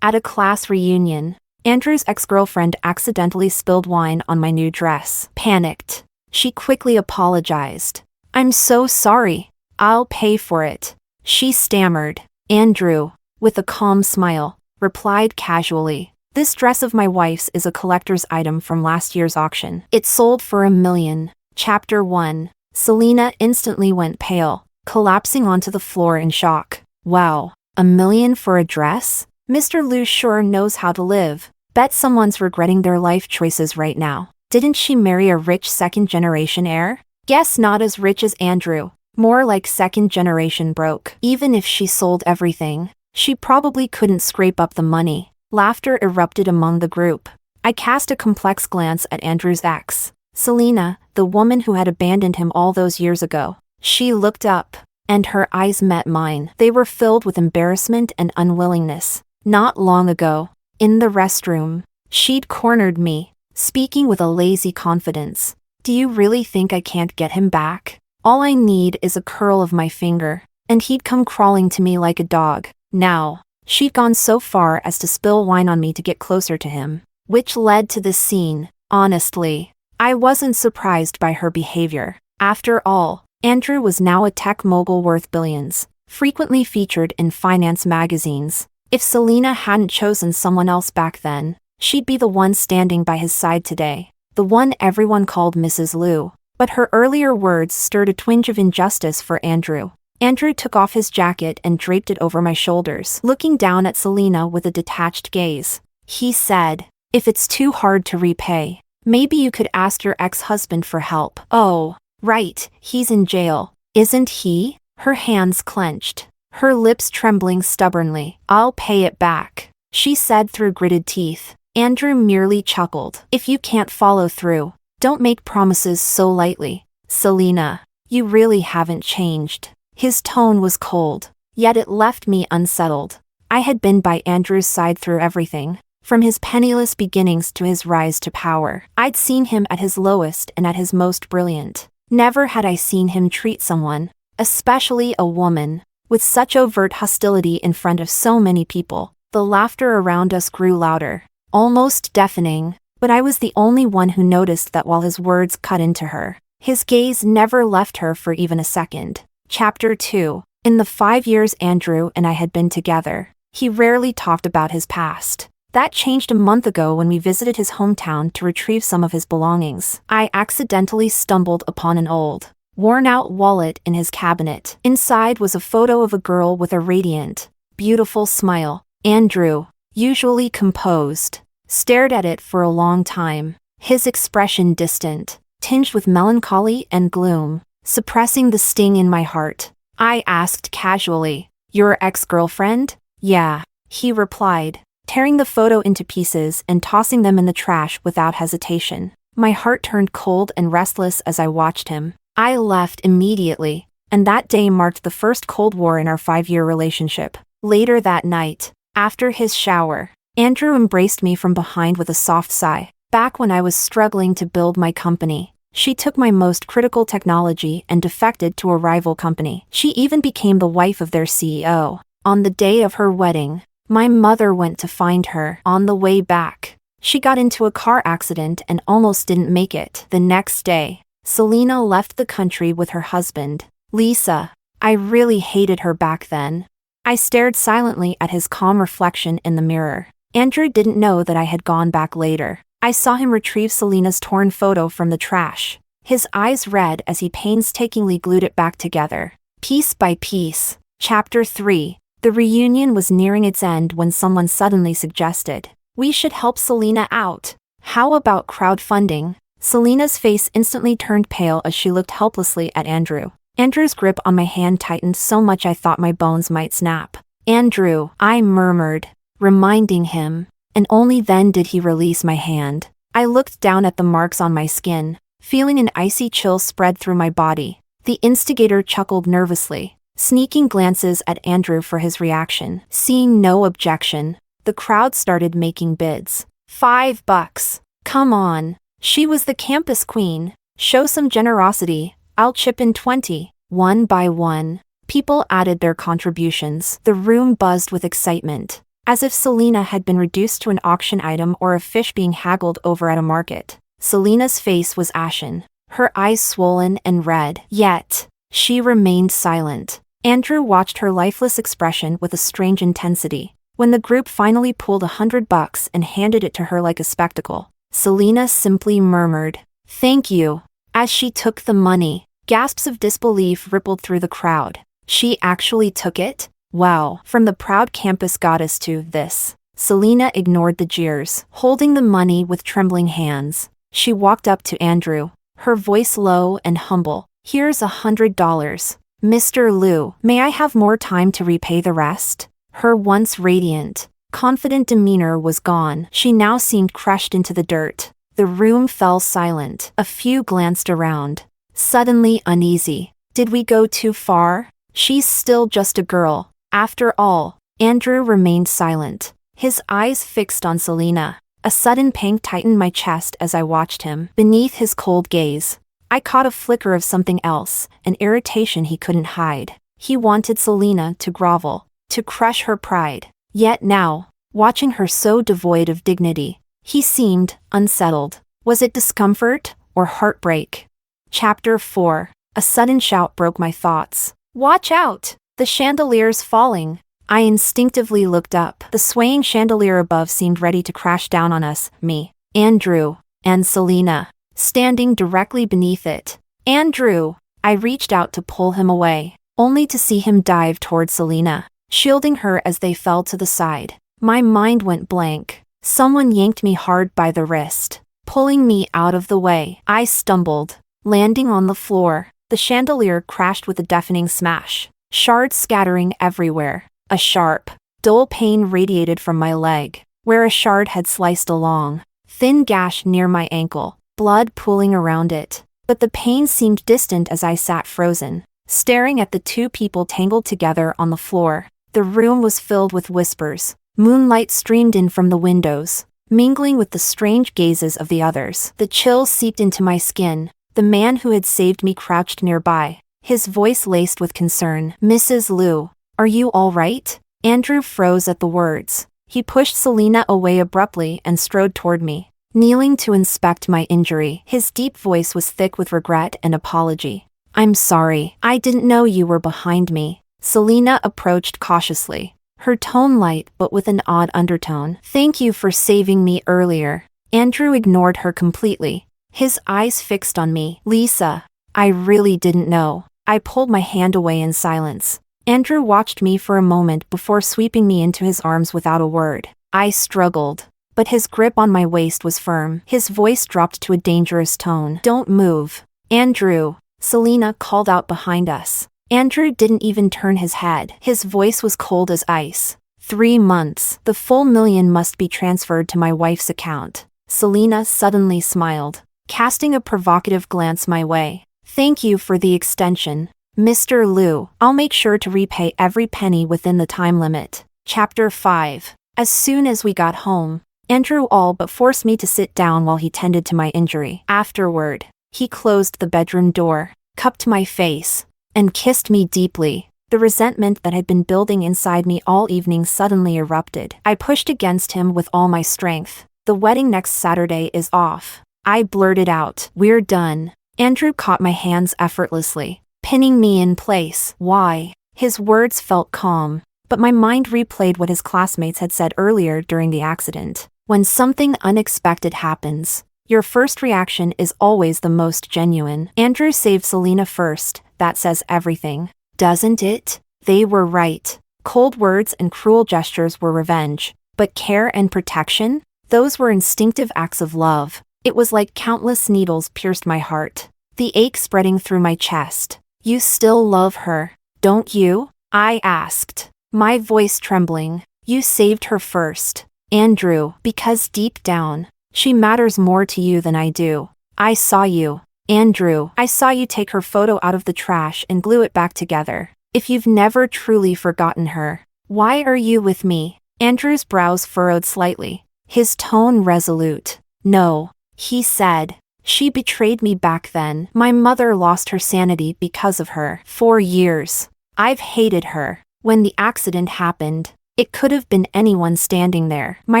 At a class reunion, Andrew's ex-girlfriend accidentally spilled wine on my new dress. Panicked, she quickly apologized. "I'm so sorry. I'll pay for it," she stammered. Andrew, with a calm smile, replied casually, "This dress of my wife's is a collector's item from last year's auction. It sold for $1 million. Chapter 1. Selena instantly went pale, collapsing onto the floor in shock. Wow, $1 million for a dress? Mr. Liu sure knows how to live. Bet someone's regretting their life choices right now. Didn't she marry a rich second-generation heir? Guess not as rich as Andrew. More like second-generation broke. Even if she sold everything, she probably couldn't scrape up the money." Laughter erupted among the group. I cast a complex glance at Andrew's ex, Selena, the woman who had abandoned him all those years ago. She looked up, and her eyes met mine. They were filled with embarrassment and unwillingness. Not long ago, in the restroom, she'd cornered me, speaking with a lazy confidence. "Do you really think I can't get him back? All I need is a curl of my finger, and he'd come crawling to me like a dog." Now, she'd gone so far as to spill wine on me to get closer to him, which led to this scene. Honestly, I wasn't surprised by her behavior. After all, Andrew was now a tech mogul worth billions, frequently featured in finance magazines. If Selena hadn't chosen someone else back then, she'd be the one standing by his side today, the one everyone called Mrs. Liu. But her earlier words stirred a twinge of injustice for Andrew. Andrew took off his jacket and draped it over my shoulders, looking down at Selena with a detached gaze. He said, "If it's too hard to repay, maybe you could ask your ex-husband for help." "Oh, right, he's in jail, isn't he?" Her hands clenched, her lips trembling stubbornly. "I'll pay it back," she said through gritted teeth. Andrew merely chuckled. "If you can't follow through, don't make promises so lightly. Selena, you really haven't changed." His tone was cold, yet it left me unsettled. I had been by Andrew's side through everything, from his penniless beginnings to his rise to power. I'd seen him at his lowest and at his most brilliant. Never had I seen him treat someone, especially a woman, with such overt hostility in front of so many people. The laughter around us grew louder, almost deafening, but I was the only one who noticed that while his words cut into her, his gaze never left her for even a second. Chapter 2. In the 5 years Andrew and I had been together, he rarely talked about his past. That changed a month ago when we visited his hometown to retrieve some of his belongings. I accidentally stumbled upon an old, worn-out wallet in his cabinet. Inside was a photo of a girl with a radiant, beautiful smile. Andrew, usually composed, stared at it for a long time, his expression distant, tinged with melancholy and gloom, suppressing the sting in my heart. I asked casually, "Your ex-girlfriend?" "Yeah," he replied, tearing the photo into pieces and tossing them in the trash without hesitation. My heart turned cold and restless as I watched him. I left immediately, and that day marked the first Cold War in our 5-year relationship. Later that night, after his shower, Andrew embraced me from behind with a soft sigh. Back when I was struggling to build my company, she took my most critical technology and defected to a rival company. She even became the wife of their CEO. On the day of her wedding, my mother went to find her. On the way back, she got into a car accident and almost didn't make it. The next day, Selena left the country with her husband, Lisa. I really hated her back then. I stared silently at his calm reflection in the mirror. Andrew didn't know that I had gone back later. I saw him retrieve Selena's torn photo from the trash, his eyes red as he painstakingly glued it back together, piece by piece. Chapter 3. The reunion was nearing its end when someone suddenly suggested, "We should help Selena out. How about crowdfunding?" Selena's face instantly turned pale as she looked helplessly at Andrew. Andrew's grip on my hand tightened so much I thought my bones might snap. "Andrew," I murmured, reminding him, and only then did he release my hand. I looked down at the marks on my skin, feeling an icy chill spread through my body. The instigator chuckled nervously, sneaking glances at Andrew for his reaction. Seeing no objection, the crowd started making bids. $5. Come on. She was the campus queen. Show some generosity. I'll chip in 20. One by one, people added their contributions. The room buzzed with excitement. as if Selena had been reduced to an auction item or a fish being haggled over at a market. Selena's face was ashen, her eyes swollen and red, yet she remained silent. Andrew watched her lifeless expression with a strange intensity. When the group finally pulled $100 and handed it to her like a spectacle, Selena simply murmured, "Thank you," as she took the money. Gasps of disbelief rippled through the crowd. She actually took it? Wow. From the proud campus goddess to this. Selena ignored the jeers. Holding the money with trembling hands, she walked up to Andrew, her voice low and humble. "Here's $100. Mr. Liu, may I have more time to repay the rest?" Her once radiant, confident demeanor was gone. She now seemed crushed into the dirt. The room fell silent. A few glanced around, suddenly uneasy. Did we go too far? She's still just a girl, after all. Andrew remained silent, his eyes fixed on Selena. A sudden pang tightened my chest as I watched him. Beneath his cold gaze, I caught a flicker of something else, an irritation he couldn't hide. He wanted Selena to grovel, to crush her pride. Yet now, watching her so devoid of dignity, he seemed unsettled. Was it discomfort or heartbreak? Chapter 4. A sudden shout broke my thoughts. "Watch out! The chandelier's falling!" I instinctively looked up. The swaying chandelier above seemed ready to crash down on us, me, Andrew, and Selena, standing directly beneath it. "Andrew!" I reached out to pull him away, only to see him dive toward Selena, shielding her as they fell to the side. My mind went blank. Someone yanked me hard by the wrist, pulling me out of the way. I stumbled, landing on the floor. The chandelier crashed with a deafening smash, shards scattering everywhere. A sharp, dull pain radiated from my leg, where a shard had sliced a long, thin gash near my ankle, blood pooling around it. But the pain seemed distant as I sat frozen, staring at the two people tangled together on the floor. The room was filled with whispers. Moonlight streamed in from the windows, mingling with the strange gazes of the others. The chills seeped into my skin. The man who had saved me crouched nearby, his voice laced with concern. "Mrs. Liu, are you all right?" Andrew froze at the words. He pushed Selena away abruptly and strode toward me, kneeling to inspect my injury. His deep voice was thick with regret and apology. "I'm sorry. I didn't know you were behind me." Selena approached cautiously, her tone light but with an odd undertone. "Thank you for saving me earlier." Andrew ignored her completely, his eyes fixed on me. "Lisa, I really didn't know." I pulled my hand away in silence. Andrew watched me for a moment before sweeping me into his arms without a word. I struggled, but his grip on my waist was firm. His voice dropped to a dangerous tone. "Don't move." "Andrew," Selena called out behind us. Andrew didn't even turn his head. His voice was cold as ice. 3 months. The full $1,000,000 must be transferred to my wife's account. Selena suddenly smiled, casting a provocative glance my way. "Thank you for the extension, Mr. Liu. I'll make sure to repay every penny within the time limit." Chapter 5. As soon as we got home, Andrew all but forced me to sit down while he tended to my injury. Afterward, he closed the bedroom door, cupped my face, and kissed me deeply. The resentment that had been building inside me all evening suddenly erupted. I pushed against him with all my strength. "The wedding next Saturday is off," I blurted out. "We're done." Andrew caught my hands effortlessly, pinning me in place. "Why?" His words felt calm, but my mind replayed what his classmates had said earlier during the accident. When something unexpected happens, your first reaction is always the most genuine. Andrew saved Selena first. That says everything, doesn't it? They were right. Cold words and cruel gestures were revenge, but care and protection? Those were instinctive acts of love. It was like countless needles pierced my heart, the ache spreading through my chest. "You still love her, don't you?" I asked, my voice trembling. "You saved her first, Andrew, because deep down, she matters more to you than I do. I saw you, Andrew. I saw you take her photo out of the trash and glue it back together. If you've never truly forgotten her, why are you with me?" Andrew's brows furrowed slightly, his tone resolute. "No," he said. "She betrayed me back then. My mother lost her sanity because of her. For years, I've hated her. When the accident happened, It could have been anyone standing there. My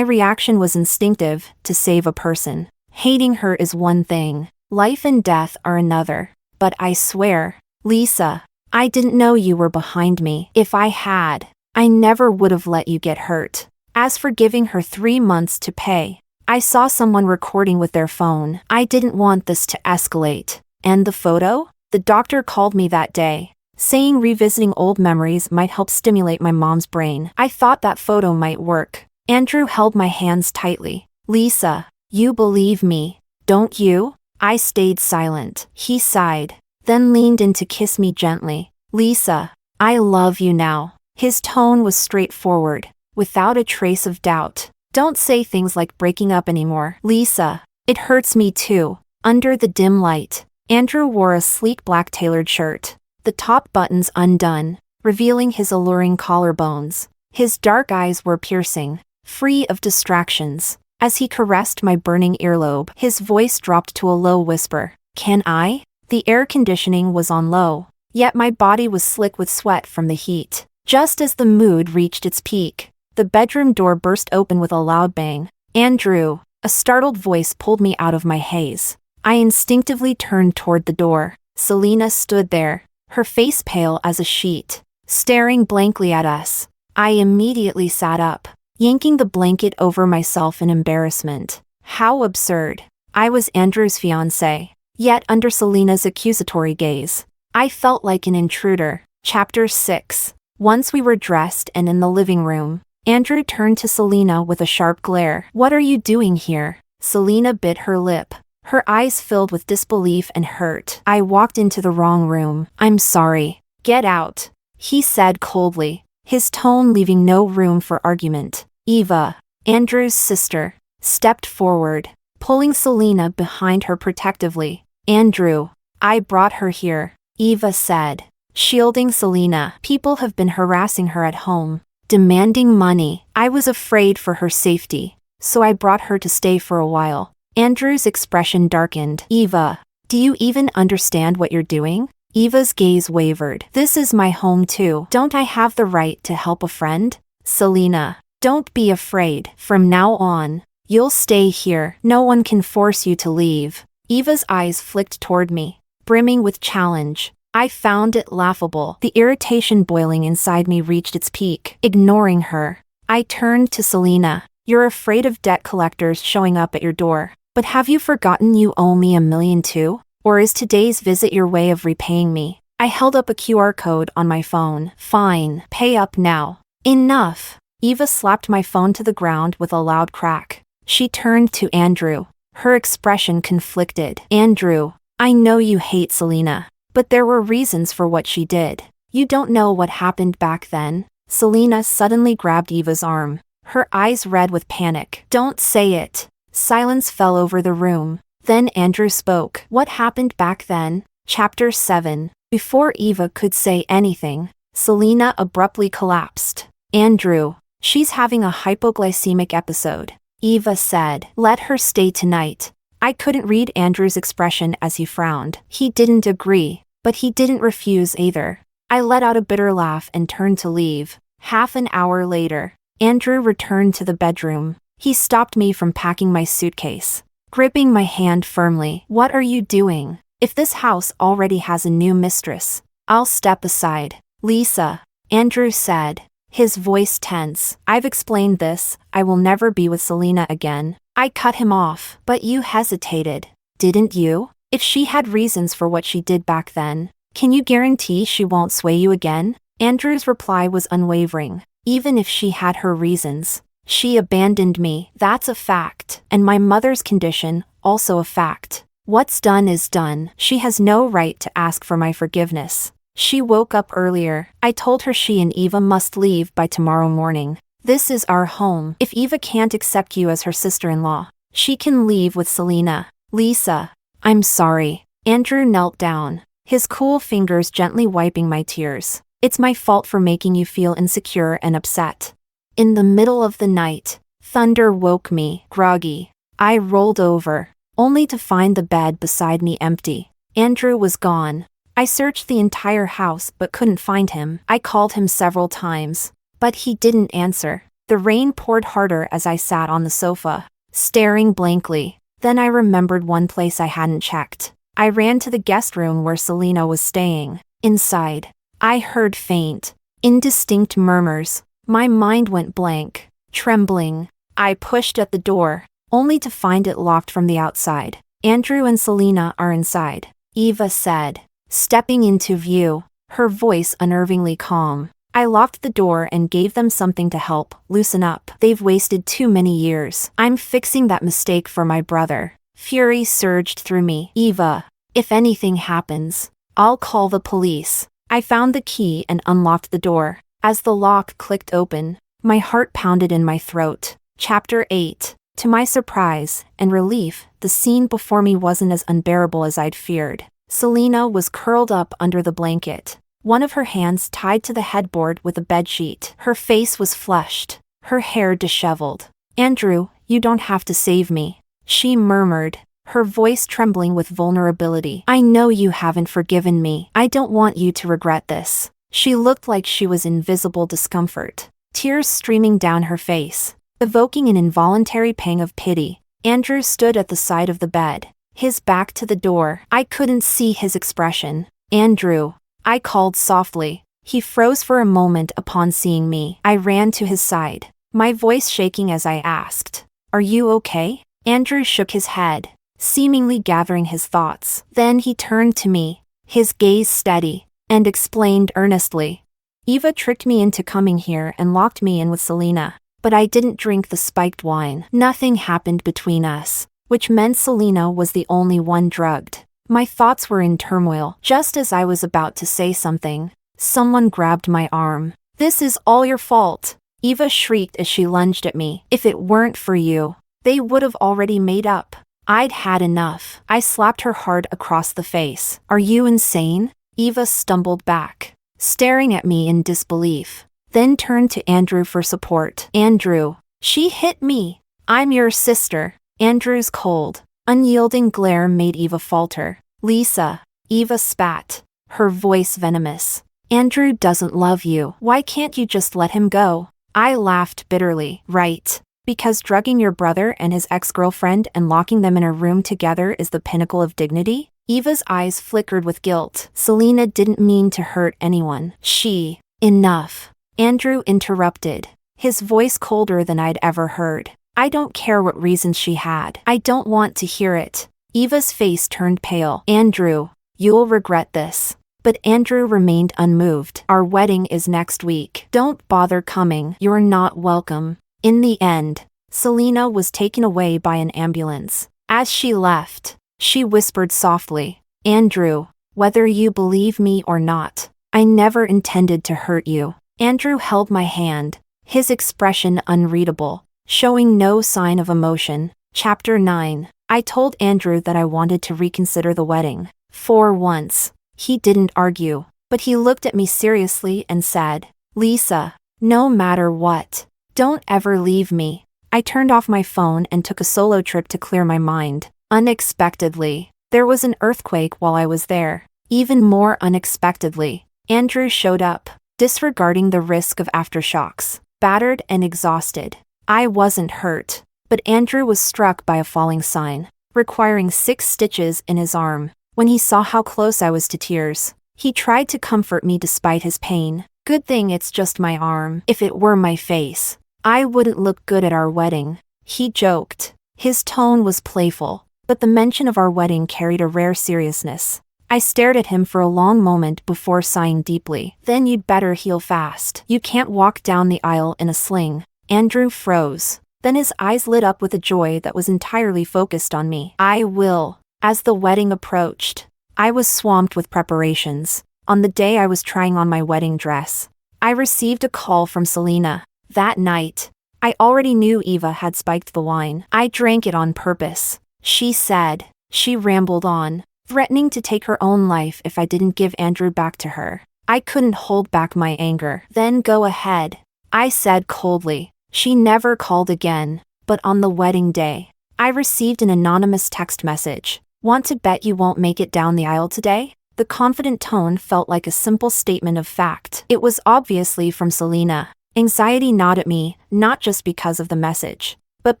reaction was instinctive, to save a person. Hating her is one thing. Life and death are another. But I swear, Lisa, I didn't know you were behind me. If I had, I never would have let you get hurt. As for giving her 3 months to pay, I saw someone recording with their phone. I didn't want this to escalate. And the photo? The doctor called me that day, saying revisiting old memories might help stimulate my mom's brain. I thought that photo might work. Andrew held my hands tightly. Lisa, you believe me, don't you? I stayed silent. He sighed, then leaned in to kiss me gently. Lisa, I love you now. His tone was straightforward, without a trace of doubt. Don't say things like breaking up anymore. Lisa, it hurts me too. Under the dim light, Andrew wore a sleek black tailored shirt, the top buttons undone, revealing his alluring collarbones. His dark eyes were piercing, free of distractions. As he caressed my burning earlobe, his voice dropped to a low whisper. Can I? The air conditioning was on low, yet my body was slick with sweat from the heat. Just as the mood reached its peak, the bedroom door burst open with a loud bang. Andrew, a startled voice pulled me out of my haze. I instinctively turned toward the door. Selena stood there, her face pale as a sheet, staring blankly at us. I immediately sat up, yanking the blanket over myself in embarrassment. How absurd. I was Andrew's fiancé, yet under Selena's accusatory gaze, I felt like an intruder. Chapter 6. Once we were dressed and in the living room, Andrew turned to Selena with a sharp glare. What are you doing here? Selena bit her lip, her eyes filled with disbelief and hurt. I walked into the wrong room. I'm sorry. Get out, he said coldly, his tone leaving no room for argument. Eva, Andrew's sister, stepped forward, pulling Selena behind her protectively. Andrew, I brought her here, Eva said, shielding Selena. People have been harassing her at home, demanding money. I was afraid for her safety, so I brought her to stay for a while. Andrew's expression darkened. Eva, do you even understand what you're doing? Eva's gaze wavered. This is my home too. Don't I have the right to help a friend? Selena, don't be afraid. From now on, you'll stay here. No one can force you to leave. Eva's eyes flicked toward me, brimming with challenge. I found it laughable. The irritation boiling inside me reached its peak. Ignoring her, I turned to Selena. You're afraid of debt collectors showing up at your door. But have you forgotten you owe me $1 million too? Or is today's visit your way of repaying me? I held up a QR code on my phone. Fine, pay up now. Enough. Eva slapped my phone to the ground with a loud crack. She turned to Andrew, her expression conflicted. Andrew, I know you hate Selena, but there were reasons for what she did. You don't know what happened back then. Selena suddenly grabbed Eva's arm, her eyes red with panic. Don't say it. Silence fell over the room. Then Andrew spoke. What happened back then? Chapter 7. Before Eva could say anything, Selena abruptly collapsed. Andrew, she's having a hypoglycemic episode, Eva said. Let her stay tonight. I couldn't read Andrew's expression as he frowned. He didn't agree, but he didn't refuse either. I let out a bitter laugh and turned to leave. Half an hour later, Andrew returned to the bedroom. He stopped me from packing my suitcase, gripping my hand firmly. What are you doing? If this house already has a new mistress, I'll step aside. Lisa, Andrew said, his voice tense. I've explained this. I will never be with Selena again. I cut him off. But you hesitated, didn't you? If she had reasons for what she did back then, can you guarantee she won't sway you again? Andrew's reply was unwavering. Even if she had her reasons, she abandoned me. That's a fact. And my mother's condition, also a fact. What's done is done. She has no right to ask for my forgiveness. She woke up earlier. I told her she and Eva must leave by tomorrow morning. This is our home. If Eva can't accept you as her sister-in-law, she can leave with Selena. Lisa, I'm sorry. Andrew knelt down, his cool fingers gently wiping my tears. It's my fault for making you feel insecure and upset. In the middle of the night, thunder woke me, groggy. I rolled over, only to find the bed beside me empty. Andrew was gone. I searched the entire house but couldn't find him. I called him several times, But he didn't answer. The rain poured harder as I sat on the sofa, staring blankly. Then I remembered one place I hadn't checked. I ran to the guest room where Selena was staying. Inside, I heard faint, indistinct murmurs. My mind went blank. Trembling, I pushed at the door, only to find it locked from the outside. Andrew and Selena are inside, Eva said, stepping into view, her voice unnervingly calm. I locked the door and gave them something to help loosen up. They've wasted too many years. I'm fixing that mistake for my brother. Fury surged through me. Eva, if anything happens, I'll call the police. I found the key and unlocked the door. As the lock clicked open, my heart pounded in my throat. Chapter 8. To my surprise and relief, the scene before me wasn't as unbearable as I'd feared. Selena was curled up under the blanket, one of her hands tied to the headboard with a bedsheet. Her face was flushed, her hair disheveled. "Andrew, you don't have to save me," she murmured, her voice trembling with vulnerability. "I know you haven't forgiven me. I don't want you to regret this." She looked like she was in visible discomfort, tears streaming down her face, evoking an involuntary pang of pity. Andrew stood at the side of the bed, his back to the door. I couldn't see his expression. "Andrew," I called softly. He froze for a moment upon seeing me. I ran to his side, my voice shaking as I asked, "Are you okay?" Andrew shook his head, seemingly gathering his thoughts. Then he turned to me, his gaze steady, and explained earnestly, "Eva tricked me into coming here and locked me in with Selena. But I didn't drink the spiked wine. Nothing happened between us," which meant Selena was the only one drugged. My thoughts were in turmoil. Just as I was about to say something, someone grabbed my arm. "This is all your fault," Eva shrieked as she lunged at me. "If it weren't for you, they would have already made up." I'd had enough. I slapped her hard across the face. "Are you insane?" Eva stumbled back, staring at me in disbelief, then turned to Andrew for support. "Andrew, she hit me. I'm your sister." Andrew's cold, unyielding glare made Eva falter. "Lisa," Eva spat, her voice venomous. "Andrew doesn't love you. Why can't you just let him go?" I laughed bitterly. "Right. Because drugging your brother and his ex-girlfriend and locking them in a room together is the pinnacle of dignity?" Eva's eyes flickered with guilt. "Selena didn't mean to hurt anyone. She..." "Enough," Andrew interrupted, his voice colder than I'd ever heard. "I don't care what reasons she had. I don't want to hear it." Eva's face turned pale. "Andrew, you'll regret this." But Andrew remained unmoved. "Our wedding is next week. Don't bother coming. You're not welcome." In the end, Selena was taken away by an ambulance. As she left, she whispered softly, "Andrew, whether you believe me or not, I never intended to hurt you." Andrew held my hand, his expression unreadable, showing no sign of emotion. Chapter 9. I told Andrew that I wanted to reconsider the wedding. For once, he didn't argue, but he looked at me seriously and said, "Lisa, no matter what, don't ever leave me." I turned off my phone and took a solo trip to clear my mind. Unexpectedly, there was an earthquake while I was there. Even more unexpectedly, Andrew showed up, disregarding the risk of aftershocks. Battered and exhausted, I wasn't hurt, but Andrew was struck by a falling sign, requiring 6 stitches in his arm. When he saw how close I was to tears, he tried to comfort me despite his pain. "Good thing it's just my arm. If it were my face, I wouldn't look good at our wedding," he joked. His tone was playful, but the mention of our wedding carried a rare seriousness. I stared at him for a long moment before sighing deeply. "Then you'd better heal fast. You can't walk down the aisle in a sling." Andrew froze. Then his eyes lit up with a joy that was entirely focused on me. "I will." As the wedding approached, I was swamped with preparations. On the day I was trying on my wedding dress, I received a call from Selena. That night, I already knew Eva had spiked the wine. "I drank it on purpose," she said. She rambled on, threatening to take her own life if I didn't give Andrew back to her. I couldn't hold back my anger. "Then go ahead," I said coldly. She never called again, but on the wedding day, I received an anonymous text message. "Want to bet you won't make it down the aisle today?" The confident tone felt like a simple statement of fact. It was obviously from Selena. Anxiety gnawed at me, not just because of the message, but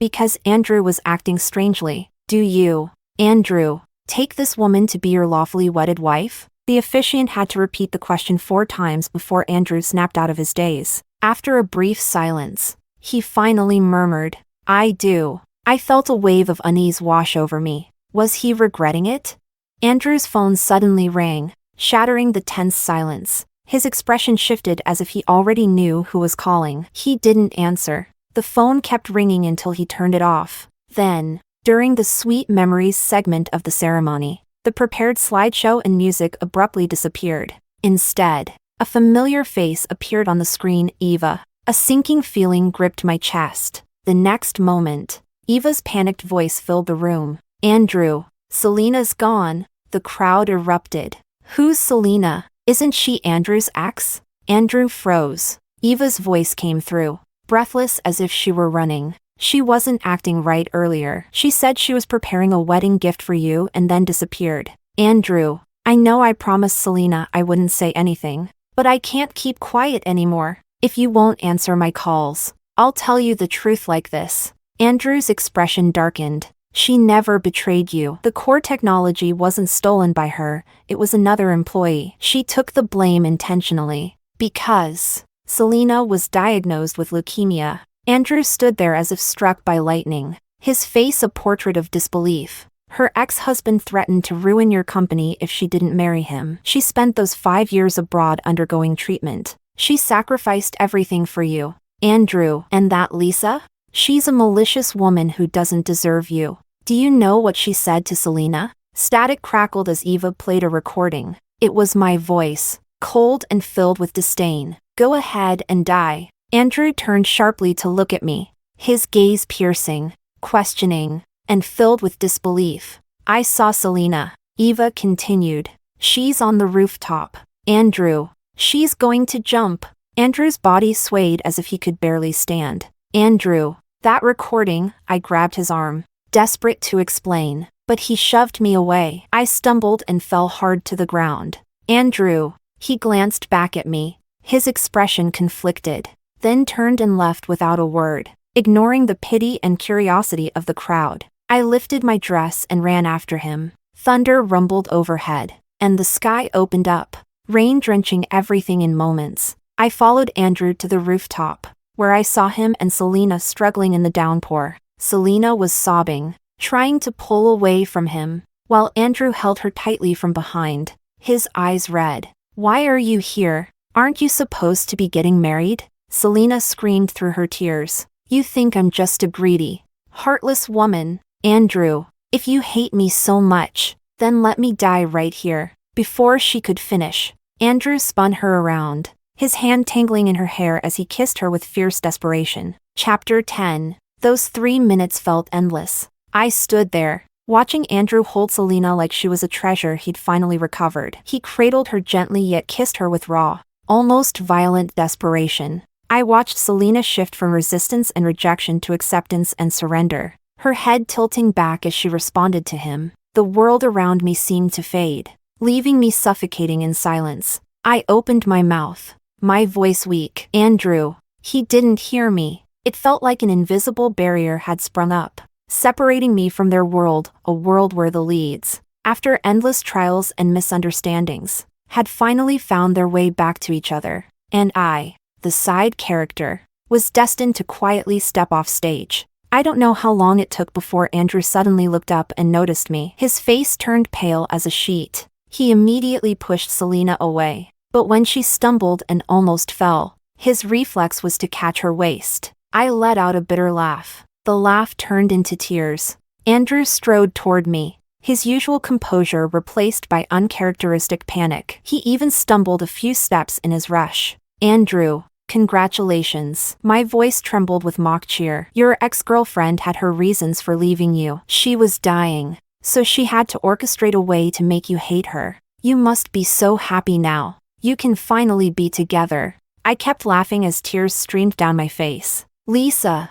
because Andrew was acting strangely. Do you, Andrew, take this woman to be your lawfully wedded wife? The officiant had to repeat the question 4 times before Andrew snapped out of his daze. After a brief silence, he finally murmured, I do. I felt a wave of unease wash over me. Was he regretting it? Andrew's phone suddenly rang, shattering the tense silence. His expression shifted as if he already knew who was calling. He didn't answer. The phone kept ringing until he turned it off. Then, during the Sweet Memories segment of the ceremony, the prepared slideshow and music abruptly disappeared. Instead, a familiar face appeared on the screen. Eva. A sinking feeling gripped my chest. The next moment, Eva's panicked voice filled the room. Andrew, Selena's gone. The crowd erupted. Who's Selena? Isn't she Andrew's ex? Andrew froze. Eva's voice came through, breathless as if she were running. She wasn't acting right earlier. She said she was preparing a wedding gift for you and then disappeared. Andrew, I know I promised Selena I wouldn't say anything, but I can't keep quiet anymore. If you won't answer my calls, I'll tell you the truth like this. Andrew's expression darkened. She never betrayed you. The core technology wasn't stolen by her, it was another employee. She took the blame intentionally. Because Selena was diagnosed with leukemia. Andrew stood there as if struck by lightning, his face a portrait of disbelief. Her ex-husband threatened to ruin your company if she didn't marry him. She spent those 5 years abroad undergoing treatment. She sacrificed everything for you. Andrew, and that Lisa? She's a malicious woman who doesn't deserve you. Do you know what she said to Selena? Static crackled as Eva played a recording. It was my voice, cold and filled with disdain. Go ahead and die. Andrew turned sharply to look at me, his gaze piercing, questioning, and filled with disbelief. I saw Selena. Eva continued. She's on the rooftop. Andrew, she's going to jump. Andrew's body swayed as if he could barely stand. Andrew, that recording. I grabbed his arm, desperate to explain, but he shoved me away. I stumbled and fell hard to the ground. Andrew, he glanced back at me, his expression conflicted, then turned and left without a word, ignoring the pity and curiosity of the crowd. I lifted my dress and ran after him. Thunder rumbled overhead, and the sky opened up, rain drenching everything in moments. I followed Andrew to the rooftop, where I saw him and Selena struggling in the downpour. Selena was sobbing, trying to pull away from him, while Andrew held her tightly from behind, his eyes red. Why are you here? Aren't you supposed to be getting married? Selena screamed through her tears. You think I'm just a greedy, heartless woman. Andrew, if you hate me so much, then let me die right here. Before she could finish, Andrew spun her around, his hand tangling in her hair as he kissed her with fierce desperation. Chapter 10. Those 3 minutes felt endless. I stood there, watching Andrew hold Selena like she was a treasure he'd finally recovered. He cradled her gently yet kissed her with raw, almost violent desperation. I watched Selena shift from resistance and rejection to acceptance and surrender, her head tilting back as she responded to him. The world around me seemed to fade, leaving me suffocating in silence. I opened my mouth, my voice weak. Andrew. He didn't hear me. It felt like an invisible barrier had sprung up, separating me from their world, a world where the leads, after endless trials and misunderstandings, had finally found their way back to each other. And I, the side character, was destined to quietly step off stage. I don't know how long it took before Andrew suddenly looked up and noticed me. His face turned pale as a sheet. He immediately pushed Selena away, but when she stumbled and almost fell, his reflex was to catch her waist. I let out a bitter laugh. The laugh turned into tears. Andrew strode toward me, his usual composure replaced by uncharacteristic panic. He even stumbled a few steps in his rush. Andrew, congratulations. My voice trembled with mock cheer. Your ex-girlfriend had her reasons for leaving you. She was dying, so she had to orchestrate a way to make you hate her. You must be so happy now. You can finally be together. I kept laughing as tears streamed down my face. Lisa.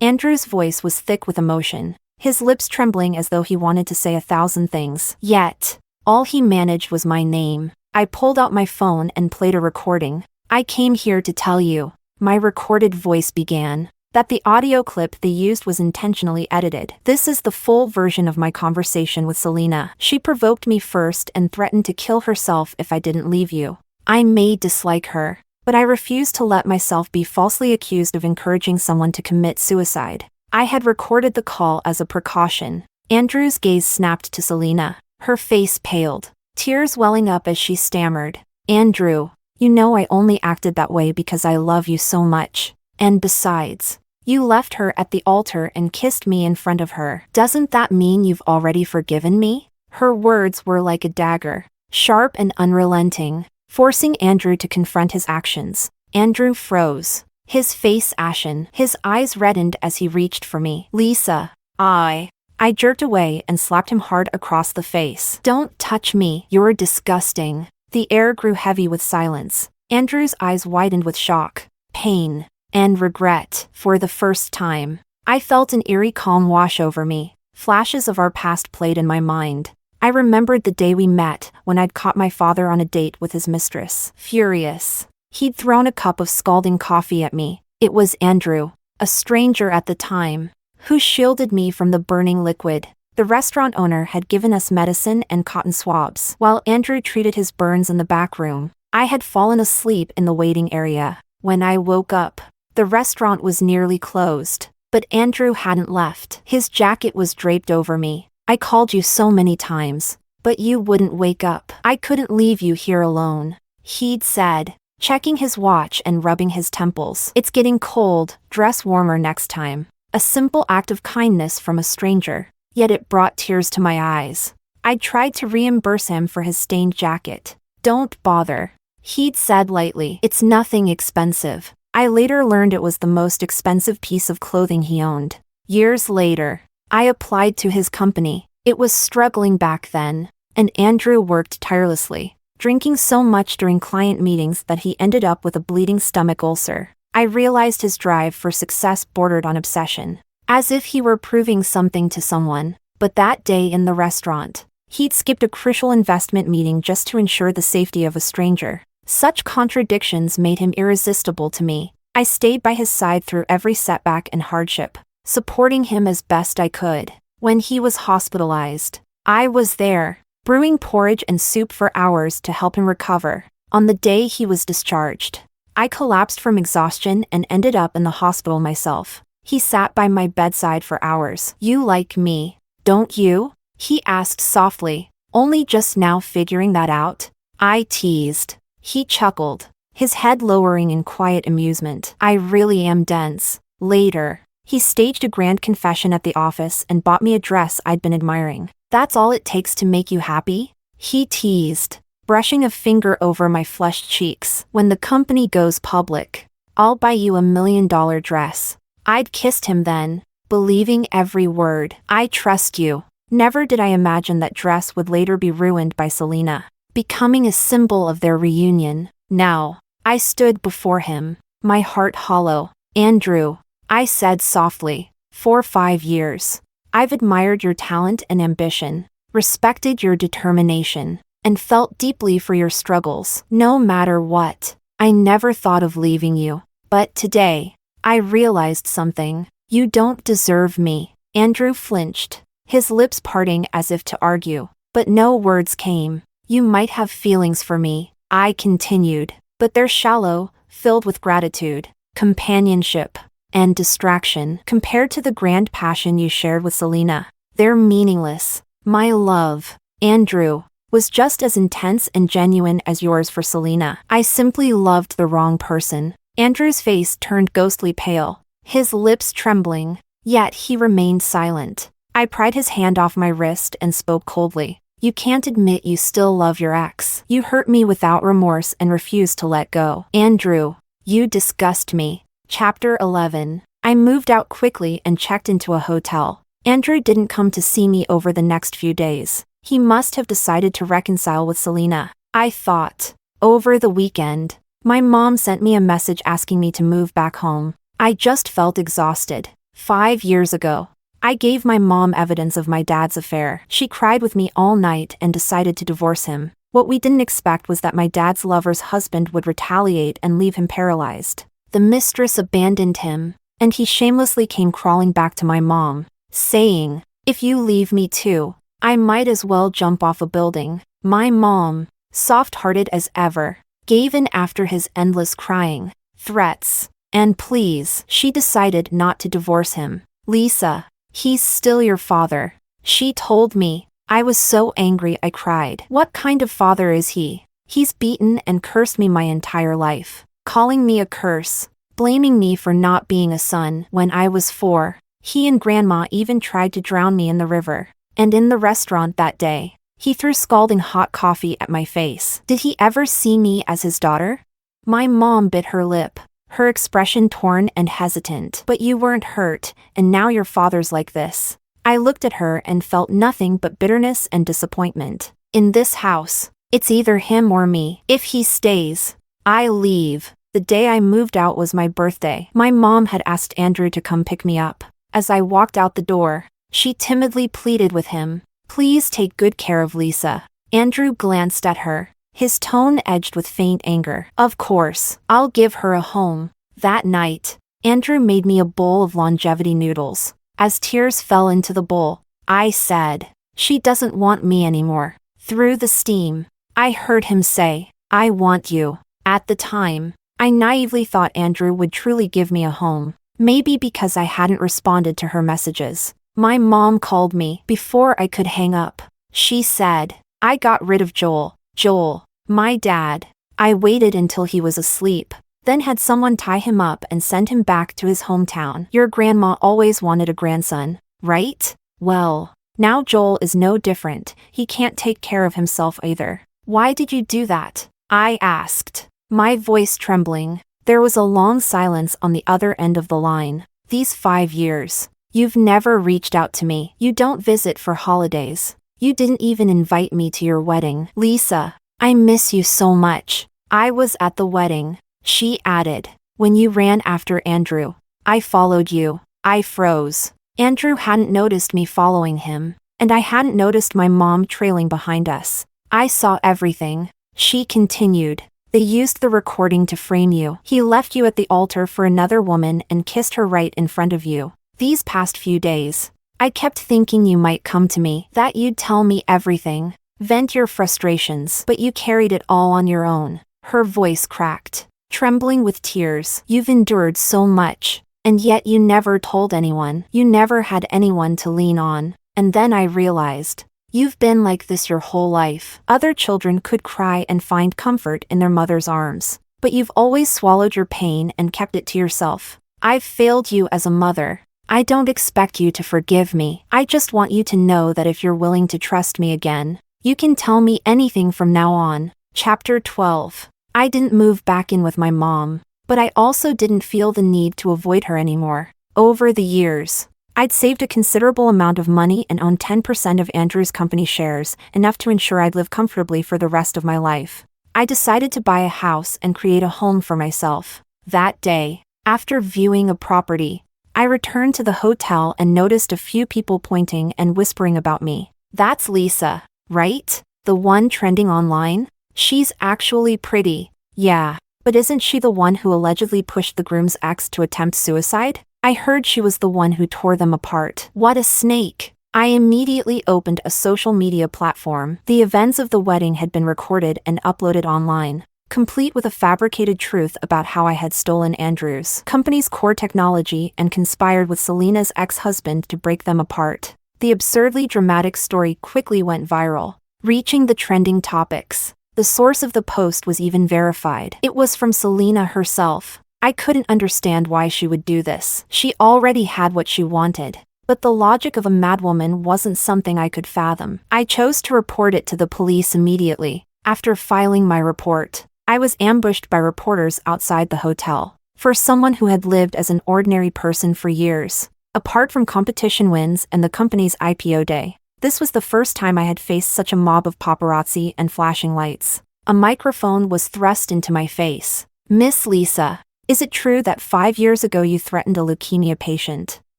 Andrew's voice was thick with emotion, his lips trembling as though he wanted to say 1,000 things. Yet, all he managed was my name. I pulled out my phone and played a recording. I came here to tell you, my recorded voice began. That the audio clip they used was intentionally edited. This is the full version of my conversation with Selena. She provoked me first and threatened to kill herself if I didn't leave you. I may dislike her, but I refuse to let myself be falsely accused of encouraging someone to commit suicide. I had recorded the call as a precaution. Andrew's gaze snapped to Selena. Her face paled, tears welling up as she stammered. Andrew, you know I only acted that way because I love you so much. And besides, you left her at the altar and kissed me in front of her. Doesn't that mean you've already forgiven me? Her words were like a dagger, sharp and unrelenting, forcing Andrew to confront his actions. Andrew froze, his face ashen, his eyes reddened as he reached for me. Lisa, I jerked away and slapped him hard across the face. Don't touch me, you're disgusting. The air grew heavy with silence. Andrew's eyes widened with shock, pain, and regret. For the first time, I felt an eerie calm wash over me. Flashes of our past played in my mind. I remembered the day we met, when I'd caught my father on a date with his mistress. Furious, he'd thrown a cup of scalding coffee at me. It was Andrew, a stranger at the time, who shielded me from the burning liquid. The restaurant owner had given us medicine and cotton swabs, while Andrew treated his burns in the back room. I had fallen asleep in the waiting area. When I woke up, the restaurant was nearly closed, but Andrew hadn't left. His jacket was draped over me. I called you so many times, but you wouldn't wake up. I couldn't leave you here alone, he'd said, checking his watch and rubbing his temples. It's getting cold, dress warmer next time. A simple act of kindness from a stranger, yet it brought tears to my eyes. I tried to reimburse him for his stained jacket. Don't bother, he'd said lightly. It's nothing expensive. I later learned it was the most expensive piece of clothing he owned. Years later, I applied to his company. It was struggling back then, and Andrew worked tirelessly, drinking so much during client meetings that he ended up with a bleeding stomach ulcer. I realized his drive for success bordered on obsession, as if he were proving something to someone. But that day in the restaurant, he'd skipped a crucial investment meeting just to ensure the safety of a stranger. Such contradictions made him irresistible to me. I stayed by his side through every setback and hardship, supporting him as best I could. When he was hospitalized, I was there, brewing porridge and soup for hours to help him recover. On the day he was discharged, I collapsed from exhaustion and ended up in the hospital myself. He sat by my bedside for hours. You like me, don't you? He asked softly, only just now figuring that out. I teased. He chuckled, his head lowering in quiet amusement. I really am dense. Later, he staged a grand confession at the office and bought me a dress I'd been admiring. That's all it takes to make you happy? He teased, brushing a finger over my flushed cheeks. When the company goes public, I'll buy you $1 million dress. I'd kissed him then, believing every word. I trust you. Never did I imagine that dress would later be ruined by Selena, becoming a symbol of their reunion. Now, I stood before him, my heart hollow. Andrew, I said softly, for 5 years, I've admired your talent and ambition, respected your determination, and felt deeply for your struggles. No matter what, I never thought of leaving you. But today, I realized something. You don't deserve me. Andrew flinched, his lips parting as if to argue, but no words came. You might have feelings for me, I continued, but they're shallow, filled with gratitude, companionship, and distraction. Compared to the grand passion you shared with Selena, they're meaningless. My love, Andrew, was just as intense and genuine as yours for Selena. I simply loved the wrong person. Andrew's face turned ghostly pale, his lips trembling, yet he remained silent. I pried his hand off my wrist and spoke coldly. You can't admit you still love your ex. You hurt me without remorse and refuse to let go. Andrew, you disgust me. Chapter 11. I moved out quickly and checked into a hotel. Andrew didn't come to see me over the next few days. He must have decided to reconcile with Selena, I thought. Over the weekend, my mom sent me a message asking me to move back home. I just felt exhausted. 5 years ago, I gave my mom evidence of my dad's affair. She cried with me all night and decided to divorce him. What we didn't expect was that my dad's lover's husband would retaliate and leave him paralyzed. The mistress abandoned him, and he shamelessly came crawling back to my mom, saying, "If you leave me too, I might as well jump off a building." My mom, soft-hearted as ever, gave in after his endless crying, threats, and pleas. She decided not to divorce him. "Lisa, he's still your father," she told me. I was so angry I cried. What kind of father is he? He's beaten and cursed me my entire life, calling me a curse, blaming me for not being a son when I was 4. He and Grandma even tried to drown me in the river. And in the restaurant that day, he threw scalding hot coffee at my face. Did he ever see me as his daughter? My mom bit her lip, her expression torn and hesitant. "But you weren't hurt, and now your father's like this." I looked at her and felt nothing but bitterness and disappointment. In this house, it's either him or me. If he stays, I leave. The day I moved out was my birthday. My mom had asked Andrew to come pick me up. As I walked out the door, she timidly pleaded with him, "Please take good care of Lisa." Andrew glanced at her, his tone edged with faint anger. "Of course, I'll give her a home." That night, Andrew made me a bowl of longevity noodles. As tears fell into the bowl, I said, "She doesn't want me anymore." Through the steam, I heard him say, "I want you." At the time, I naively thought Andrew would truly give me a home. Maybe because I hadn't responded to her messages. My mom called me before I could hang up. She said, "I got rid of Joel." Joel, my dad. I waited until he was asleep, then had someone tie him up and send him back to his hometown. "Your grandma always wanted a grandson, right? Well, now Joel is no different. He can't take care of himself either." "Why did you do that?" I asked, my voice trembling. There was a long silence on the other end of the line. "These 5 years, you've never reached out to me. You don't visit for holidays. You didn't even invite me to your wedding." "Lisa, I miss you so much." "I was at the wedding," she added. "When you ran after Andrew, I followed you." I froze. Andrew hadn't noticed me following him, and I hadn't noticed my mom trailing behind us. "I saw everything," she continued. "They used the recording to frame you. He left you at the altar for another woman and kissed her right in front of you. These past few days, I kept thinking you might come to me, that you'd tell me everything, vent your frustrations, but you carried it all on your own." Her voice cracked, trembling with tears. "You've endured so much, and yet you never told anyone. You never had anyone to lean on." And then I realized, you've been like this your whole life. Other children could cry and find comfort in their mother's arms, but you've always swallowed your pain and kept it to yourself. I've failed you as a mother. I don't expect you to forgive me. I just want you to know that if you're willing to trust me again, you can tell me anything from now on. Chapter 12. I didn't move back in with my mom, but I also didn't feel the need to avoid her anymore. Over the years, I'd saved a considerable amount of money and owned 10% of Andrew's company shares, enough to ensure I'd live comfortably for the rest of my life. I decided to buy a house and create a home for myself. That day, after viewing a property, I returned to the hotel and noticed a few people pointing and whispering about me. "That's Lisa, right? The one trending online? She's actually pretty." "Yeah, but isn't she the one who allegedly pushed the groom's ex to attempt suicide? I heard she was the one who tore them apart." What a snake. I immediately opened a social media platform. The events of the wedding had been recorded and uploaded online, complete with a fabricated truth about how I had stolen Andrew's company's core technology and conspired with Selena's ex-husband to break them apart. The absurdly dramatic story quickly went viral, reaching the trending topics. The source of the post was even verified. It was from Selena herself. I couldn't understand why she would do this. She already had what she wanted. But the logic of a madwoman wasn't something I could fathom. I chose to report it to the police immediately. After filing my report, I was ambushed by reporters outside the hotel. For someone who had lived as an ordinary person for years, apart from competition wins and the company's IPO day, this was the first time I had faced such a mob of paparazzi and flashing lights. A microphone was thrust into my face. "Miss Lisa, is it true that 5 years ago you threatened a leukemia patient,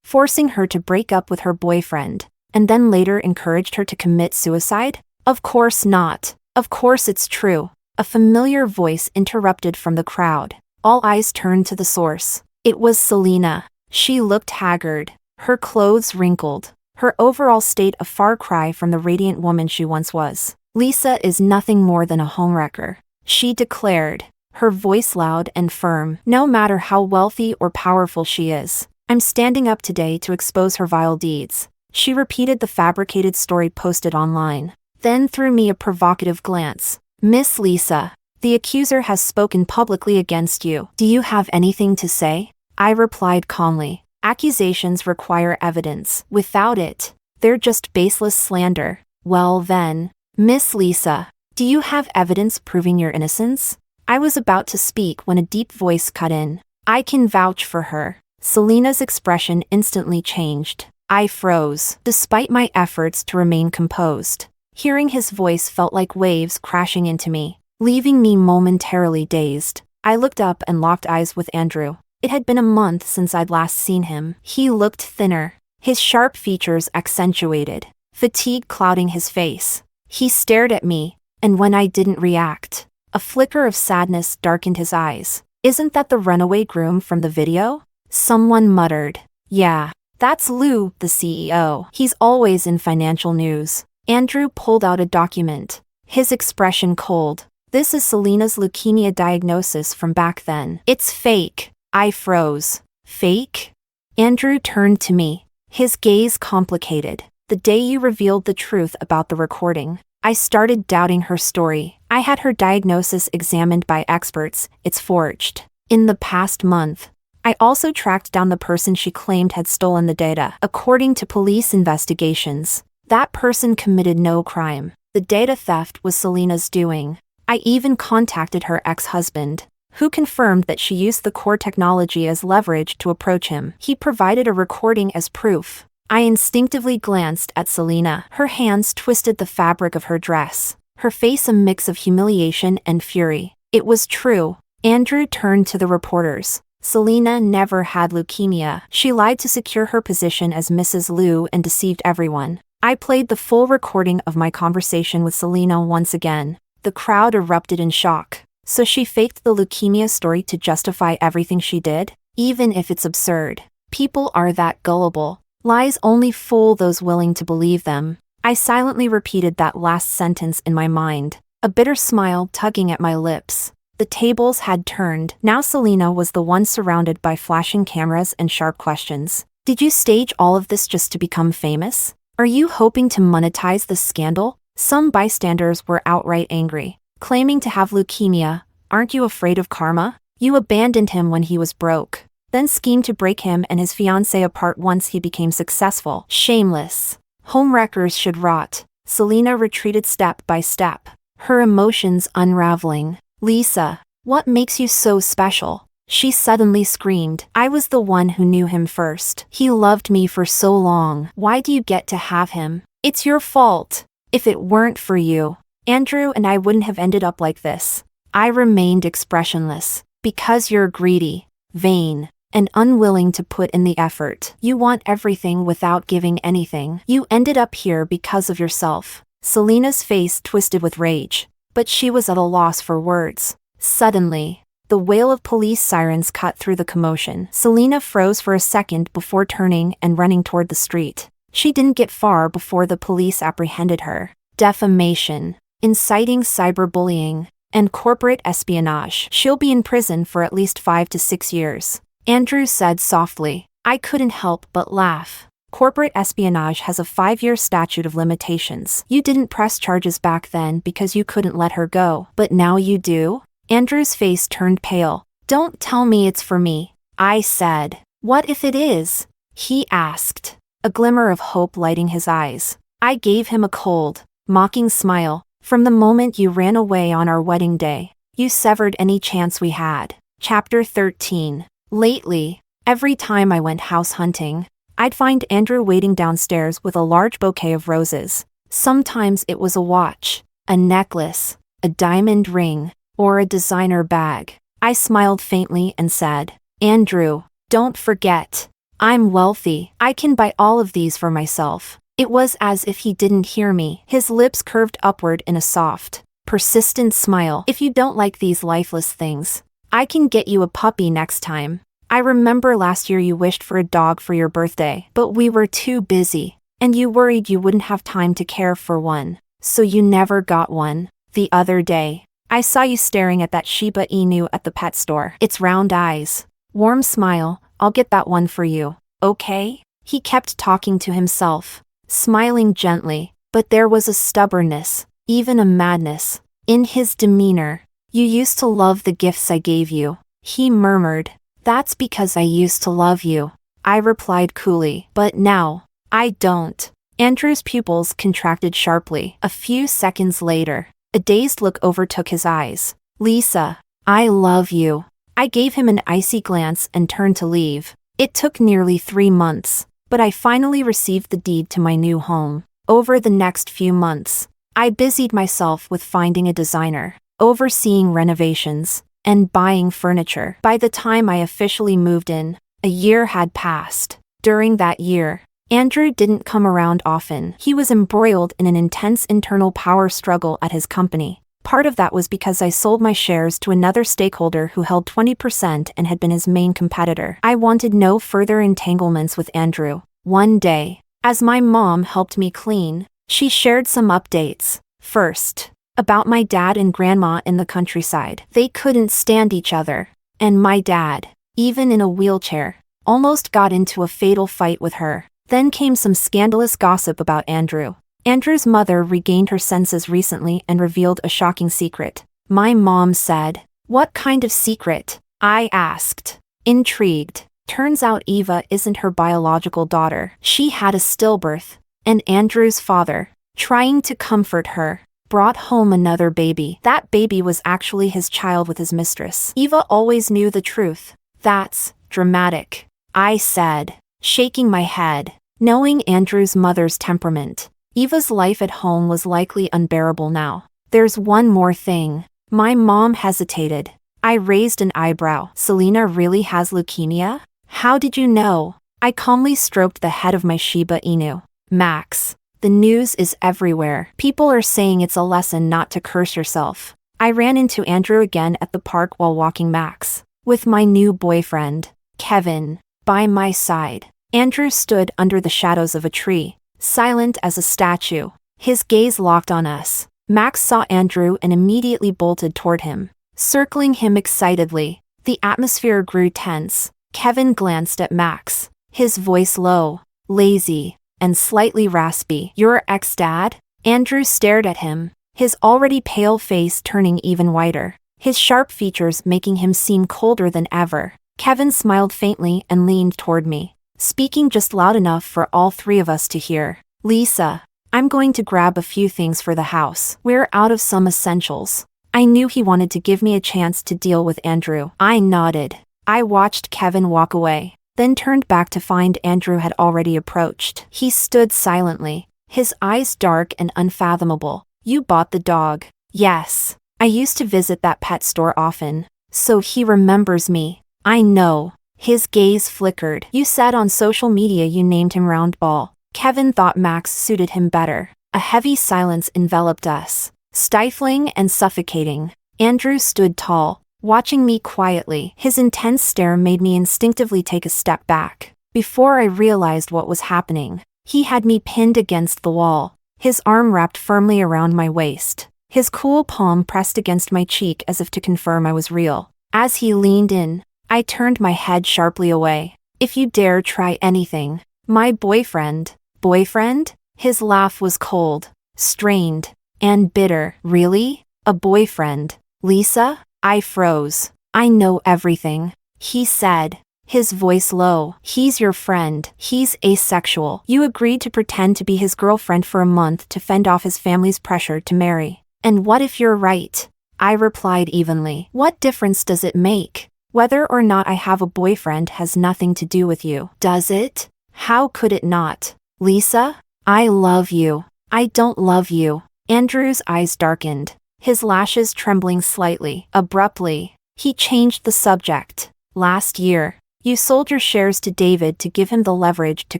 forcing her to break up with her boyfriend, and then later encouraged her to commit suicide?" "Of course not. Of course it's true," a familiar voice interrupted from the crowd. All eyes turned to the source. It was Selena. She looked haggard, her clothes wrinkled, her overall state a far cry from the radiant woman she once was. Lisa is nothing more than a homewrecker, she declared, her voice loud and firm. No matter how wealthy or powerful she is, I'm standing up today to expose her vile deeds. She repeated the fabricated story posted online, then threw me a provocative glance. Miss Lisa, the accuser has spoken publicly against you. Do you have anything to say? I replied calmly. Accusations require evidence. Without it, they're just baseless slander. Well then, Miss Lisa, do you have evidence proving your innocence? I was about to speak when a deep voice cut in. I can vouch for her. Selena's expression instantly changed. I froze, despite my efforts to remain composed. Hearing his voice felt like waves crashing into me, leaving me momentarily dazed. I looked up and locked eyes with Andrew. It had been a month since I'd last seen him. He looked thinner, his sharp features accentuated, fatigue clouding his face. He stared at me, and when I didn't react, a flicker of sadness darkened his eyes. Isn't that the runaway groom from the video? Someone muttered. Yeah, that's Lou, the CEO. He's always in financial news. Andrew pulled out a document, his expression cold. This is Selena's leukemia diagnosis from back then. It's fake. I froze. Fake? Andrew turned to me, his gaze complicated. The day you revealed the truth about the recording, I started doubting her story. I had her diagnosis examined by experts. It's forged. In the past month, I also tracked down the person she claimed had stolen the data. According to police investigations, that person committed no crime. The data theft was Selena's doing. I even contacted her ex-husband, who confirmed that she used the core technology as leverage to approach him. He provided a recording as proof. I instinctively glanced at Selena. Her hands twisted the fabric of her dress, her face a mix of humiliation and fury. It was true. Andrew turned to the reporters. Selena never had leukemia. She lied to secure her position as Mrs. Liu and deceived everyone. I played the full recording of my conversation with Selena once again. The crowd erupted in shock. So she faked the leukemia story to justify everything she did? Even if it's absurd. People are that gullible. Lies only fool those willing to believe them. I silently repeated that last sentence in my mind, a bitter smile tugging at my lips. The tables had turned. Now Selena was the one surrounded by flashing cameras and sharp questions. Did you stage all of this just to become famous? Are you hoping to monetize the scandal? Some bystanders were outright angry, claiming to have leukemia. Aren't you afraid of karma? You abandoned him when he was broke, then schemed to break him and his fiancée apart once he became successful. Shameless. Homewreckers should rot. Selena retreated step by step, her emotions unraveling. Lisa, what makes you so special? She suddenly screamed. I was the one who knew him first. He loved me for so long. Why do you get to have him? It's your fault. If it weren't for you, Andrew and I wouldn't have ended up like this. I remained expressionless. Because you're greedy, vain, and unwilling to put in the effort. You want everything without giving anything. You ended up here because of yourself. Selena's face twisted with rage, but she was at a loss for words. Suddenly, the wail of police sirens cut through the commotion. Selena froze for a second before turning and running toward the street. She didn't get far before the police apprehended her. Defamation, inciting cyberbullying, and corporate espionage. She'll be in prison for at least 5 to 6 years. Andrew said softly. I couldn't help but laugh. Corporate espionage has a 5-year statute of limitations. You didn't press charges back then because you couldn't let her go, but now you do? Andrew's face turned pale. Don't tell me it's for me, I said. What if it is? He asked, a glimmer of hope lighting his eyes. I gave him a cold, mocking smile. From the moment you ran away on our wedding day, you severed any chance we had. Chapter 13. Lately, every time I went house hunting, I'd find Andrew waiting downstairs with a large bouquet of roses. Sometimes it was a watch, a necklace, a diamond ring, or a designer bag. I smiled faintly and said, Andrew, don't forget, I'm wealthy. I can buy all of these for myself. It was as if he didn't hear me. His lips curved upward in a soft, persistent smile. If you don't like these lifeless things, I can get you a puppy next time. I remember last year you wished for a dog for your birthday, but we were too busy, and you worried you wouldn't have time to care for one, so you never got one. The other day, I saw you staring at that Shiba Inu at the pet store. Its round eyes. Warm smile. I'll get that one for you, okay? He kept talking to himself, smiling gently, but there was a stubbornness, even a madness, in his demeanor. You used to love the gifts I gave you, he murmured. That's because I used to love you, I replied coolly. But now, I don't. Andrew's pupils contracted sharply. A few seconds later, a dazed look overtook his eyes. Lisa, I love you. I gave him an icy glance and turned to leave. It took nearly 3 months, but I finally received the deed to my new home. Over the next few months, I busied myself with finding a designer, overseeing renovations, and buying furniture. By the time I officially moved in, a year had passed. During that year, Andrew didn't come around often. He was embroiled in an intense internal power struggle at his company. Part of that was because I sold my shares to another stakeholder who held 20% and had been his main competitor. I wanted no further entanglements with Andrew. One day, as my mom helped me clean, she shared some updates. First, about my dad and grandma in the countryside. They couldn't stand each other, and my dad, even in a wheelchair, almost got into a fatal fight with her. Then came some scandalous gossip about Andrew. Andrew's mother regained her senses recently and revealed a shocking secret. My mom said, "What kind of secret?" I asked, intrigued. Turns out Eva isn't her biological daughter. She had a stillbirth, and Andrew's father, trying to comfort her, brought home another baby. That baby was actually his child with his mistress. Eva always knew the truth. That's dramatic, I said, shaking my head. Knowing Andrew's mother's temperament, Eva's life at home was likely unbearable now. There's one more thing. My mom hesitated. I raised an eyebrow. Selena really has leukemia? How did you know? I calmly stroked the head of my Shiba Inu. Max, the news is everywhere. People are saying it's a lesson not to curse yourself. I ran into Andrew again at the park while walking Max, with my new boyfriend, Kevin, by my side. Andrew stood under the shadows of a tree, silent as a statue. His gaze locked on us. Max saw Andrew and immediately bolted toward him, circling him excitedly. The atmosphere grew tense. Kevin glanced at Max, his voice low, lazy, and slightly raspy. Your ex-dad? Andrew stared at him, his already pale face turning even whiter, his sharp features making him seem colder than ever. Kevin smiled faintly and leaned toward me, speaking just loud enough for all 3 of us to hear. Lisa, I'm going to grab a few things for the house. We're out of some essentials. I knew he wanted to give me a chance to deal with Andrew. I nodded. I watched Kevin walk away, then turned back to find Andrew had already approached. He stood silently, his eyes dark and unfathomable. You bought the dog. Yes. I used to visit that pet store often, so he remembers me. I know. His gaze flickered. You said on social media you named him Roundball. Kevin thought Max suited him better. A heavy silence enveloped us, stifling and suffocating. Andrew stood tall, watching me quietly. His intense stare made me instinctively take a step back. Before I realized what was happening, he had me pinned against the wall, his arm wrapped firmly around my waist, his cool palm pressed against my cheek as if to confirm I was real. As he leaned in, I turned my head sharply away. If you dare try anything, my boyfriend. Boyfriend? His laugh was cold, strained, and bitter. Really? A boyfriend? Lisa? I froze. I know everything, he said, his voice low. He's your friend. He's asexual. You agreed to pretend to be his girlfriend for a month to fend off his family's pressure to marry. And what if you're right? I replied evenly. What difference does it make? Whether or not I have a boyfriend has nothing to do with you. Does it? How could it not? Lisa, I love you. I don't love you. Andrew's eyes darkened, his lashes trembling slightly. Abruptly, he changed the subject. Last year, you sold your shares to David to give him the leverage to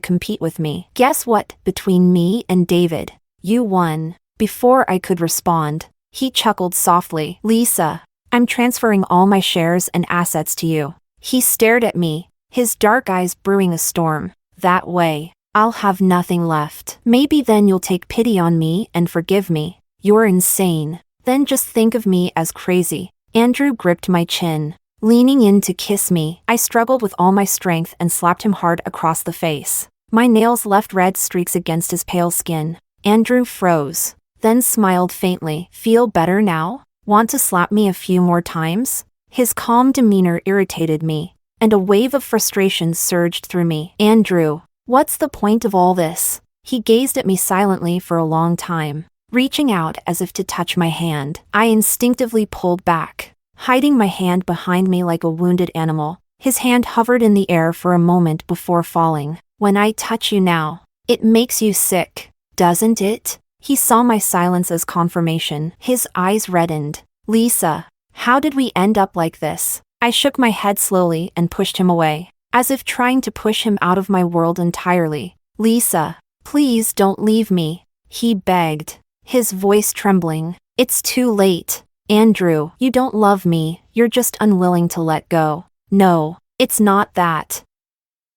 compete with me. Guess what? Between me and David, you won. Before I could respond, he chuckled softly. Lisa, I'm transferring all my shares and assets to you. He stared at me, his dark eyes brewing a storm. That way, I'll have nothing left. Maybe then you'll take pity on me and forgive me. You're insane. Then just think of me as crazy. Andrew gripped my chin, leaning in to kiss me. I struggled with all my strength and slapped him hard across the face. My nails left red streaks against his pale skin. Andrew froze, then smiled faintly. Feel better now? Want to slap me a few more times? His calm demeanor irritated me, and a wave of frustration surged through me. Andrew, what's the point of all this? He gazed at me silently for a long time, reaching out as if to touch my hand. I instinctively pulled back, hiding my hand behind me like a wounded animal. His hand hovered in the air for a moment before falling. When I touch you now, it makes you sick, doesn't it? He saw my silence as confirmation. His eyes reddened. Lisa, how did we end up like this? I shook my head slowly and pushed him away, as if trying to push him out of my world entirely. Lisa, please don't leave me, he begged, his voice trembling. It's too late. Andrew, you don't love me, you're just unwilling to let go. No, it's not that.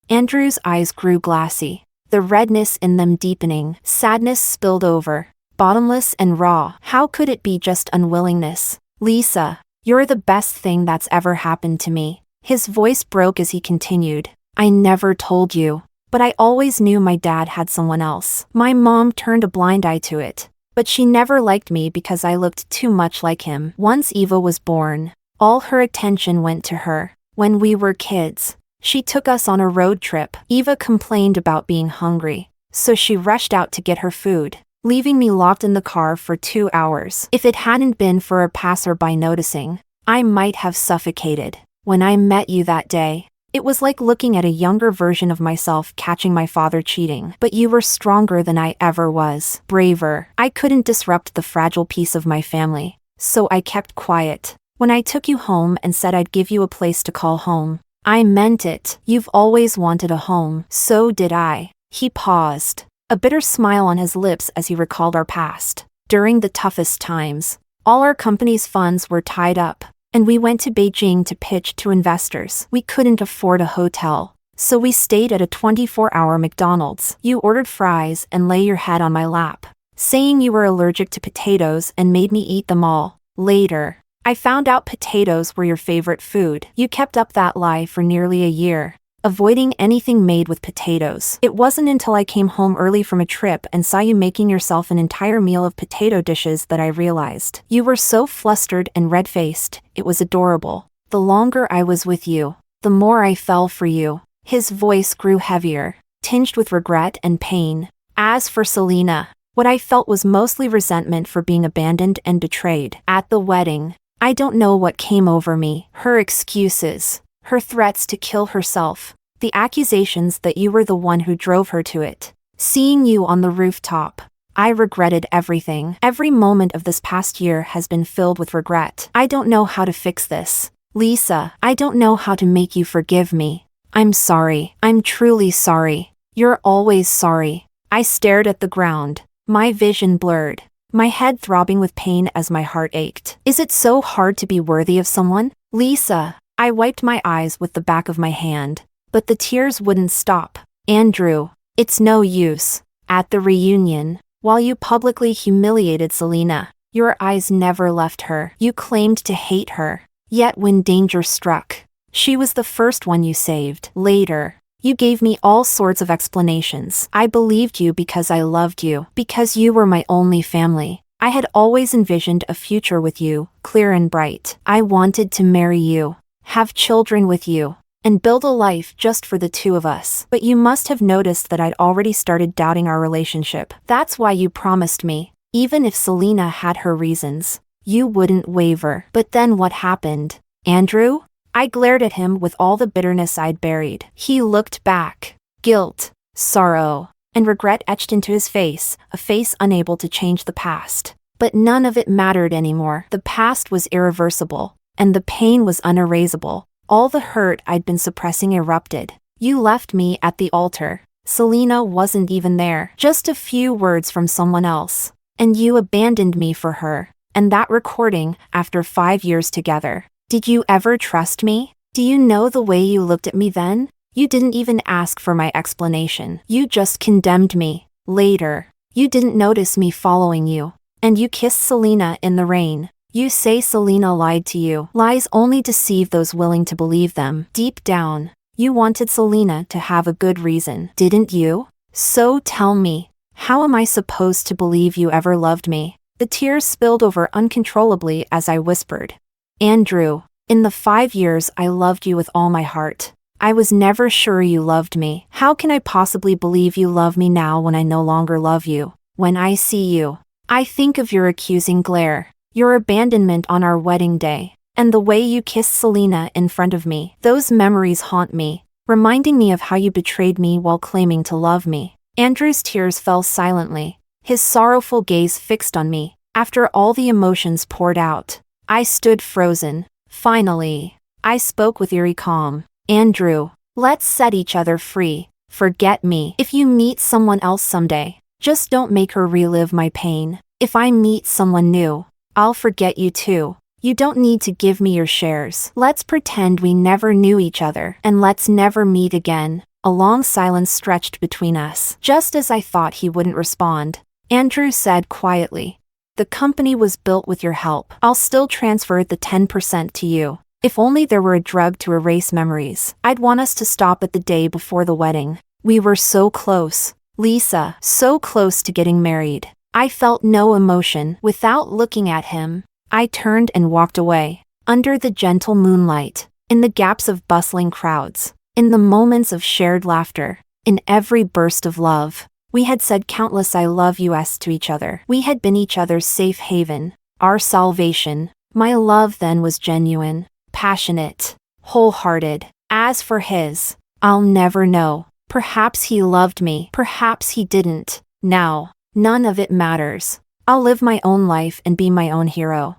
Andrew's eyes grew glassy, the redness in them deepening. Sadness spilled over, bottomless and raw. How could it be just unwillingness? Lisa, you're the best thing that's ever happened to me. His voice broke as he continued. I never told you, but I always knew my dad had someone else. My mom turned a blind eye to it, but she never liked me because I looked too much like him. Once Eva was born, all her attention went to her. When we were kids, she took us on a road trip. Eva complained about being hungry, so she rushed out to get her food, leaving me locked in the car for 2 hours. If it hadn't been for a passerby noticing, I might have suffocated. When I met you that day, it was like looking at a younger version of myself catching my father cheating. But you were stronger than I ever was, braver. I couldn't disrupt the fragile peace of my family, so I kept quiet. When I took you home and said I'd give you a place to call home, I meant it. You've always wanted a home. So did I. He paused, a bitter smile on his lips as he recalled our past. During the toughest times, all our company's funds were tied up, and we went to Beijing to pitch to investors. We couldn't afford a hotel, so we stayed at a 24-hour McDonald's. You ordered fries and lay your head on my lap, saying you were allergic to potatoes and made me eat them all. Later, I found out potatoes were your favorite food. You kept up that lie for nearly a year, avoiding anything made with potatoes. It wasn't until I came home early from a trip and saw you making yourself an entire meal of potato dishes that I realized. You were so flustered and red-faced, it was adorable. The longer I was with you, the more I fell for you. His voice grew heavier, tinged with regret and pain. As for Selena, what I felt was mostly resentment for being abandoned and betrayed. At the wedding, I don't know what came over me. Her excuses, her threats to kill herself, the accusations that you were the one who drove her to it. Seeing you on the rooftop, I regretted everything. Every moment of this past year has been filled with regret. I don't know how to fix this. Lisa, I don't know how to make you forgive me. I'm sorry. I'm truly sorry. You're always sorry. I stared at the ground, my vision blurred, my head throbbing with pain as my heart ached. Is it so hard to be worthy of someone? Lisa, I wiped my eyes with the back of my hand, but the tears wouldn't stop. Andrew, it's no use. At the reunion, while you publicly humiliated Selena, your eyes never left her. You claimed to hate her. Yet when danger struck, she was the first one you saved. Later, you gave me all sorts of explanations. I believed you because I loved you, because you were my only family. I had always envisioned a future with you, clear and bright. I wanted to marry you, have children with you, and build a life just for the two of us. But you must have noticed that I'd already started doubting our relationship. That's why you promised me, even if Selena had her reasons, you wouldn't waver. But then what happened? Andrew? I glared at him with all the bitterness I'd buried. He looked back. Guilt, sorrow, and regret etched into his face, a face unable to change the past. But none of it mattered anymore. The past was irreversible, and the pain was unerasable. All the hurt I'd been suppressing erupted. You left me at the altar. Selena wasn't even there. Just a few words from someone else. And you abandoned me for her. And that recording, after 5 years together. Did you ever trust me? Do you know the way you looked at me then? You didn't even ask for my explanation. You just condemned me. Later, you didn't notice me following you. And you kissed Selena in the rain. You say Selena lied to you. Lies only deceive those willing to believe them. Deep down, you wanted Selena to have a good reason, didn't you? So tell me, how am I supposed to believe you ever loved me? The tears spilled over uncontrollably as I whispered. Andrew, in the 5 years I loved you with all my heart. I was never sure you loved me. How can I possibly believe you love me now when I no longer love you? When I see you, I think of your accusing glare, your abandonment on our wedding day, and the way you kissed Selena in front of me. Those memories haunt me, reminding me of how you betrayed me while claiming to love me. Andrew's tears fell silently, his sorrowful gaze fixed on me. After all the emotions poured out, I stood frozen. Finally, I spoke with eerie calm. Andrew, let's set each other free. Forget me. If you meet someone else someday, just don't make her relive my pain. If I meet someone new, I'll forget you too. You don't need to give me your shares. Let's pretend we never knew each other, and let's never meet again. A long silence stretched between us. Just as I thought he wouldn't respond, Andrew said quietly, "The company was built with your help. I'll still transfer the 10% to you. If only there were a drug to erase memories. I'd want us to stop at the day before the wedding. We were so close, Lisa, so close to getting married." I felt no emotion. Without looking at him, I turned and walked away. Under the gentle moonlight, in the gaps of bustling crowds, in the moments of shared laughter, in every burst of love, we had said countless I love yous to each other. We had been each other's safe haven, our salvation. My love then was genuine, passionate, wholehearted. As for his, I'll never know. Perhaps he loved me, perhaps he didn't. Now, none of it matters. I'll live my own life and be my own hero.